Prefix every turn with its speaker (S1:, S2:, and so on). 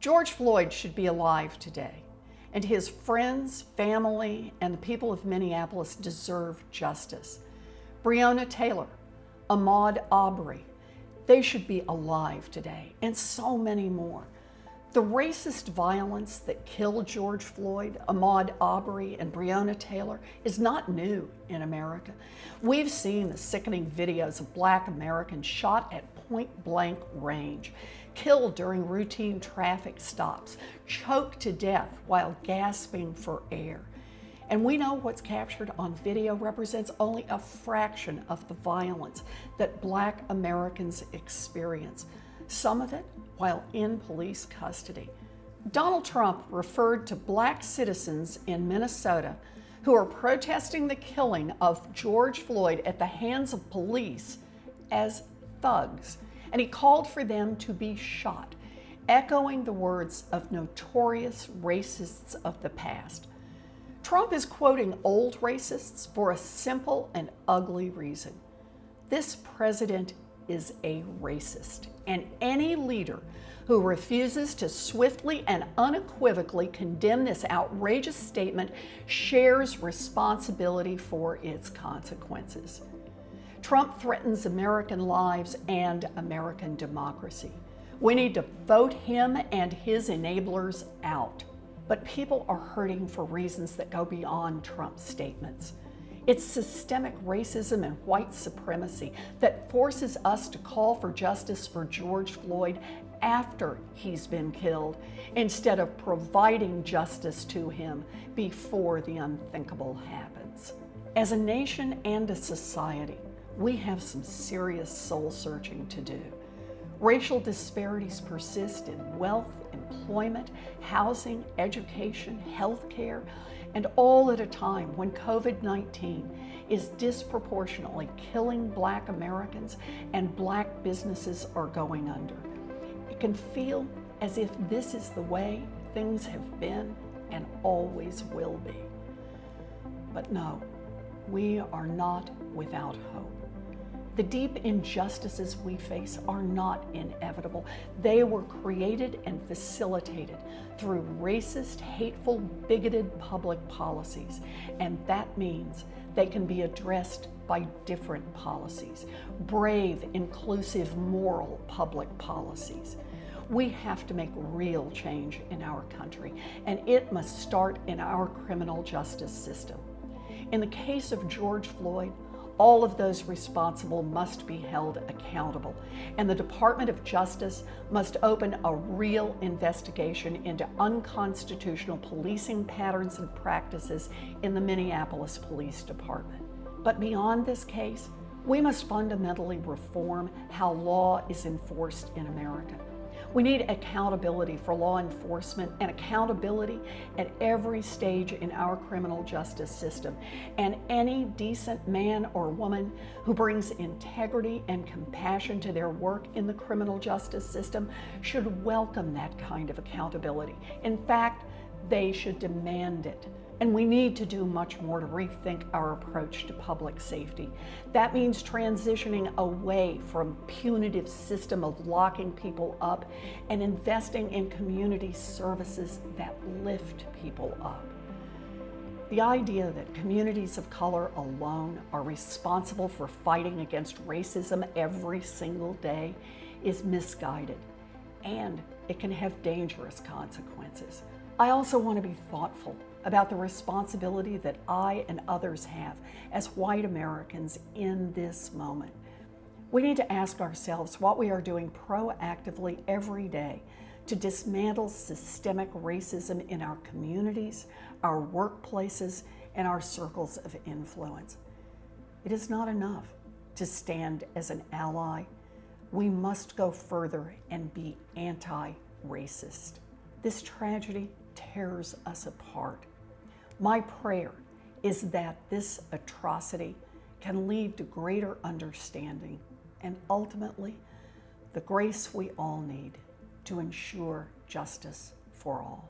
S1: George Floyd should be alive today, and his friends, family, and the people of Minneapolis deserve justice. Breonna Taylor, Ahmaud Arbery, they should be alive today, and so many more. The racist violence that killed George Floyd, Ahmaud Arbery, and Breonna Taylor is not new in America. We've seen the sickening videos of Black Americans shot at point-blank range, killed during routine traffic stops, choked to death while gasping for air. And we know what's captured on video represents only a fraction of the violence that Black Americans experience, some of it while in police custody. Donald Trump referred to Black citizens in Minnesota who are protesting the killing of George Floyd at the hands of police as thugs, and he called for them to be shot, echoing the words of notorious racists of the past. Trump is quoting old racists for a simple and ugly reason. This president is a racist, and any leader who refuses to swiftly and unequivocally condemn this outrageous statement shares responsibility for its consequences. Trump threatens American lives and American democracy. We need to vote him and his enablers out. But people are hurting for reasons that go beyond Trump's statements. It's systemic racism and white supremacy that forces us to call for justice for George Floyd after he's been killed, instead of providing justice to him before the unthinkable happens. As a nation and a society, we have some serious soul searching to do. Racial disparities persist in wealth, employment, housing, education, healthcare, and all at a time when COVID-19 is disproportionately killing Black Americans and Black businesses are going under. It can feel as if this is the way things have been and always will be. But no, we are not without hope. The deep injustices we face are not inevitable. They were created and facilitated through racist, hateful, bigoted public policies. And that means they can be addressed by different policies, brave, inclusive, moral public policies. We have to make real change in our country, and it must start in our criminal justice system. In the case of George Floyd, all of those responsible must be held accountable, and the Department of Justice must open a real investigation into unconstitutional policing patterns and practices in the Minneapolis Police Department. But beyond this case, we must fundamentally reform how law is enforced in America. We need accountability for law enforcement and accountability at every stage in our criminal justice system. And any decent man or woman who brings integrity and compassion to their work in the criminal justice system should welcome that kind of accountability. In fact, they should demand it. And we need to do much more to rethink our approach to public safety. That means transitioning away from punitive system of locking people up and investing in community services that lift people up. The idea that communities of color alone are responsible for fighting against racism every single day is misguided, and it can have dangerous consequences. I also want to be thoughtful about the responsibility that I and others have as white Americans in this moment. We need to ask ourselves what we are doing proactively every day to dismantle systemic racism in our communities, our workplaces, and our circles of influence. It is not enough to stand as an ally. We must go further and be anti-racist. This tragedy tears us apart. My prayer is that this atrocity can lead to greater understanding and ultimately the grace we all need to ensure justice for all.